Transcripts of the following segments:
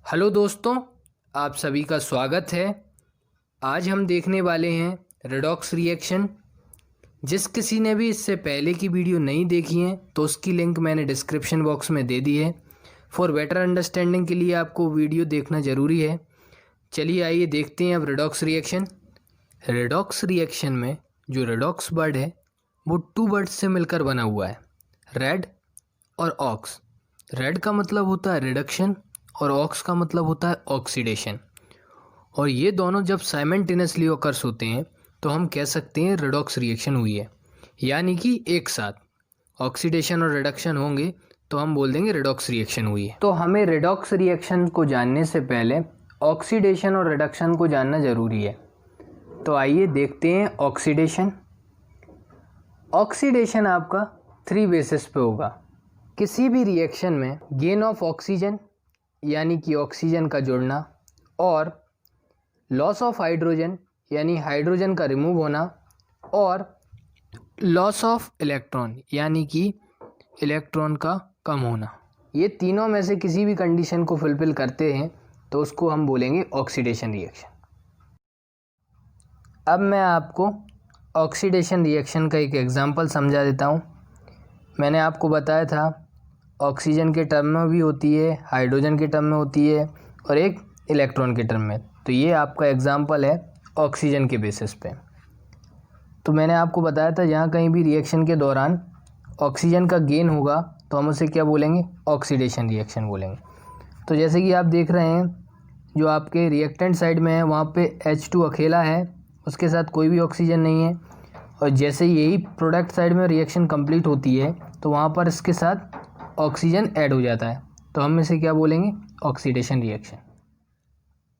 Hello दोस्तों, आप सभी का स्वागत है। आज हम देखने वाले हैं रेडॉक्स रिएक्शन। जिस किसी ने भी इससे पहले की वीडियो नहीं देखी है तो उसकी लिंक मैंने डिस्क्रिप्शन बॉक्स में दे दी है। फॉर बेटर अंडरस्टैंडिंग के लिए आपको वीडियो देखना ज़रूरी है। चलिए आइए देखते हैं अब रेडॉक्स रिएक्शन। रेडॉक्स रिएक्शन में जो रेडॉक्स वर्ड है वो 2 वर्ड्स से मिलकर बना हुआ है, रेड और ऑक्स। रेड का मतलब होता है रिडक्शन और ऑक्स का मतलब होता है ऑक्सीडेशन। और ये दोनों जब साइमल्टेनियसली ऑकर्स होते हैं तो हम कह सकते हैं रेडॉक्स रिएक्शन हुई है। यानी कि एक साथ ऑक्सीडेशन और रिडक्शन होंगे तो हम बोल देंगे रेडॉक्स रिएक्शन हुई है। तो हमें रेडॉक्स रिएक्शन को जानने से पहले ऑक्सीडेशन और रिडक्शन को जानना ज़रूरी है। तो आइए देखते हैं ऑक्सीडेशन। ऑक्सीडेशन आपका 3 बेसिस पे होगा। किसी भी रिएक्शन में गेन ऑफ ऑक्सीजन यानी कि ऑक्सीजन का जुड़ना, और लॉस ऑफ हाइड्रोजन यानी हाइड्रोजन का रिमूव होना, और लॉस ऑफ इलेक्ट्रॉन यानी कि इलेक्ट्रॉन का कम होना। ये तीनों में से किसी भी कंडीशन को फुलफिल करते हैं तो उसको हम बोलेंगे ऑक्सीडेशन रिएक्शन। अब मैं आपको ऑक्सीडेशन रिएक्शन का एक एग्जांपल समझा देता हूँ। मैंने आपको बताया था ऑक्सीजन के टर्म में भी होती है, हाइड्रोजन के टर्म में होती है और एक इलेक्ट्रॉन के टर्म में। तो ये आपका एग्जांपल है ऑक्सीजन के बेसिस पे। तो मैंने आपको बताया था जहाँ कहीं भी रिएक्शन के दौरान ऑक्सीजन का गेन होगा तो हम उसे क्या बोलेंगे, ऑक्सीडेशन रिएक्शन बोलेंगे। तो जैसे कि आप देख रहे हैं जो आपके रिएक्टेंट साइड में है वहाँ पे H2 अकेला है, उसके साथ कोई भी ऑक्सीजन नहीं है। और जैसे यही प्रोडक्ट साइड में रिएक्शन कंप्लीट होती है तो वहाँ पर इसके साथ ऑक्सीजन ऐड हो जाता है, तो हम इसे क्या बोलेंगे, ऑक्सीडेशन रिएक्शन।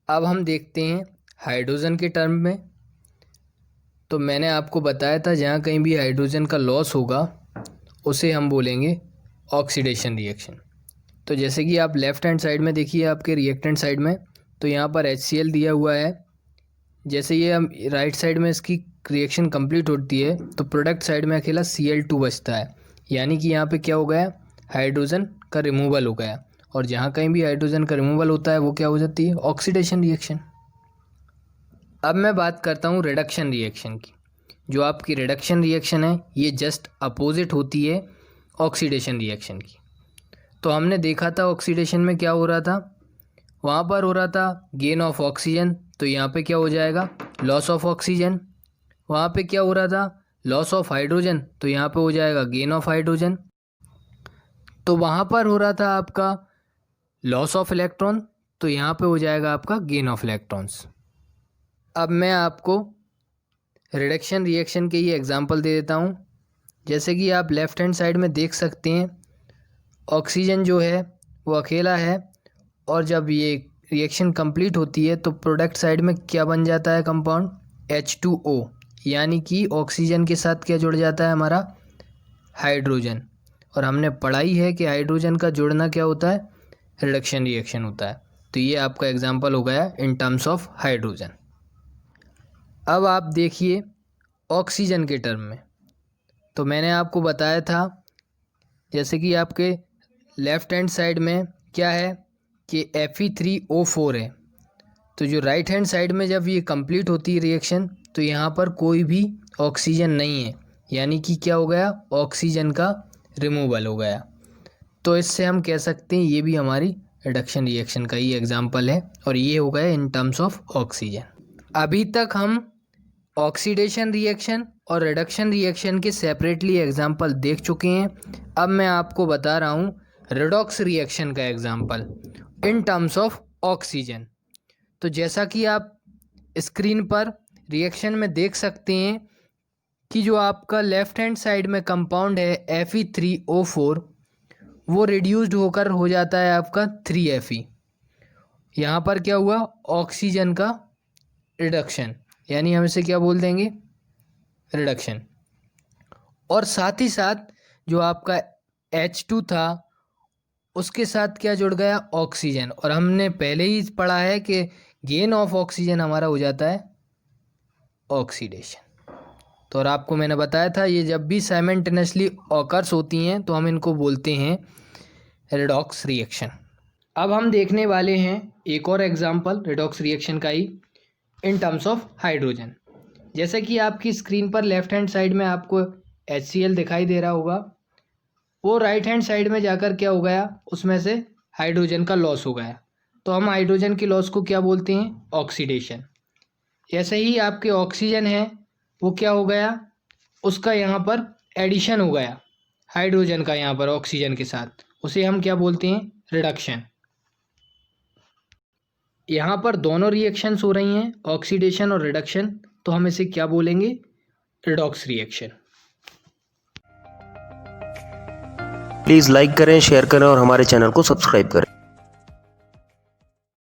अब हम देखते हैं हाइड्रोजन के टर्म में। तो मैंने आपको बताया था जहाँ कहीं भी हाइड्रोजन का लॉस होगा उसे हम बोलेंगे ऑक्सीडेशन रिएक्शन। तो जैसे कि आप लेफ़्ट हैंड साइड में देखिए आपके रिएक्टेंट साइड में, तो यहाँ पर HCl दिया हुआ है। जैसे ये हम राइट साइड में इसकी रिएक्शन कंप्लीट होती है तो प्रोडक्ट साइड में अकेला Cl2 बचता है। यानी कि यहाँ पे क्या हो गया, हाइड्रोजन का रिमूवल हो गया। और जहाँ कहीं भी हाइड्रोजन का रिमूवल होता है वो क्या हो जाती है, ऑक्सीडेशन रिएक्शन। अब मैं बात करता हूँ रिडक्शन रिएक्शन की। जो आपकी रिडक्शन रिएक्शन है ये जस्ट अपोजिट होती है ऑक्सीडेशन रिएक्शन की। तो हमने देखा था ऑक्सीडेशन में क्या हो रहा था, वहाँ पर हो रहा था गेन ऑफ ऑक्सीजन, तो यहाँ पे क्या हो जाएगा, लॉस ऑफ ऑक्सीजन। वहाँ पे क्या हो रहा था, लॉस ऑफ हाइड्रोजन, तो यहाँ पे हो जाएगा गेन ऑफ हाइड्रोजन। तो वहाँ पर हो रहा था आपका लॉस ऑफ इलेक्ट्रॉन, तो यहाँ पे हो जाएगा आपका गेन ऑफ इलेक्ट्रॉन्स। अब मैं आपको रिडक्शन रिएक्शन के ये एग्जांपल दे देता हूँ। जैसे कि आप लेफ़्ट हैंड साइड में देख सकते हैं ऑक्सीजन जो है वो अकेला है, और जब ये रिएक्शन कंप्लीट होती है तो प्रोडक्ट साइड में क्या बन जाता है कंपाउंड, H2O। यानी कि ऑक्सीजन के साथ क्या जुड़ जाता है हमारा, हाइड्रोजन। और हमने पढ़ाई है कि हाइड्रोजन का जुड़ना क्या होता है, रिडक्शन रिएक्शन होता है। तो ये आपका एग्जांपल हो गया इन टर्म्स ऑफ हाइड्रोजन। अब आप देखिए ऑक्सीजन के टर्म में। तो मैंने आपको बताया था जैसे कि आपके लेफ़्ट हैंड साइड में क्या है कि Fe3O4 है। तो जो राइट हैंड साइड में जब ये कंप्लीट होती है रिएक्शन तो यहाँ पर कोई भी ऑक्सीजन नहीं है, यानी कि क्या हो गया, ऑक्सीजन का रिमूवल हो गया। तो इससे हम कह सकते हैं ये भी हमारी रिडक्शन रिएक्शन का ही एग्जांपल है, और ये हो गया इन टर्म्स ऑफ ऑक्सीजन। अभी तक हम ऑक्सीडेशन रिएक्शन और रिडक्शन रिएक्शन के सेपरेटली एग्जांपल देख चुके हैं। अब मैं आपको बता रहा हूँ रेडॉक्स रिएक्शन का example in terms of oxygen. तो जैसा कि आप स्क्रीन पर रिएक्शन में देख सकते हैं कि जो आपका लेफ़्ट हैंड साइड में कंपाउंड है Fe3O4 वो रिड्यूस्ड होकर हो जाता है आपका 3Fe। यहाँ पर क्या हुआ, ऑक्सीजन का रिडक्शन, यानी हम इसे क्या बोल देंगे, रिडक्शन। और साथ ही साथ जो आपका H2 था उसके साथ क्या जुड़ गया, ऑक्सीजन। और हमने पहले ही पढ़ा है कि गेन ऑफ ऑक्सीजन हमारा हो जाता है ऑक्सीडेशन। तो और आपको मैंने बताया था ये जब भी साइमल्टेनियसली ऑकर्स होती हैं तो हम इनको बोलते हैं रेडॉक्स रिएक्शन। अब हम देखने वाले हैं एक और एग्जाम्पल रिडॉक्स रिएक्शन का ही इन टर्म्स ऑफ हाइड्रोजन। जैसे कि आपकी स्क्रीन पर लेफ्ट हैंड साइड में आपको HCl दिखाई दे रहा होगा, वो राइट हैंड साइड में जाकर क्या हो गया, उसमें से हाइड्रोजन का लॉस हो गया। तो हम हाइड्रोजन की लॉस को क्या बोलते हैं, ऑक्सीडेशन। ऐसे ही आपके ऑक्सीजन है वो क्या हो गया, उसका यहाँ पर एडिशन हो गया हाइड्रोजन का यहाँ पर ऑक्सीजन के साथ, उसे हम क्या बोलते हैं, रिडक्शन। यहाँ पर दोनों रिएक्शंस हो रही हैं, ऑक्सीडेशन और रिडक्शन, तो हम इसे क्या बोलेंगे, रिडॉक्स रिएक्शन। प्लीज़ लाइक करें, शेयर करें और हमारे चैनल को सब्सक्राइब करें।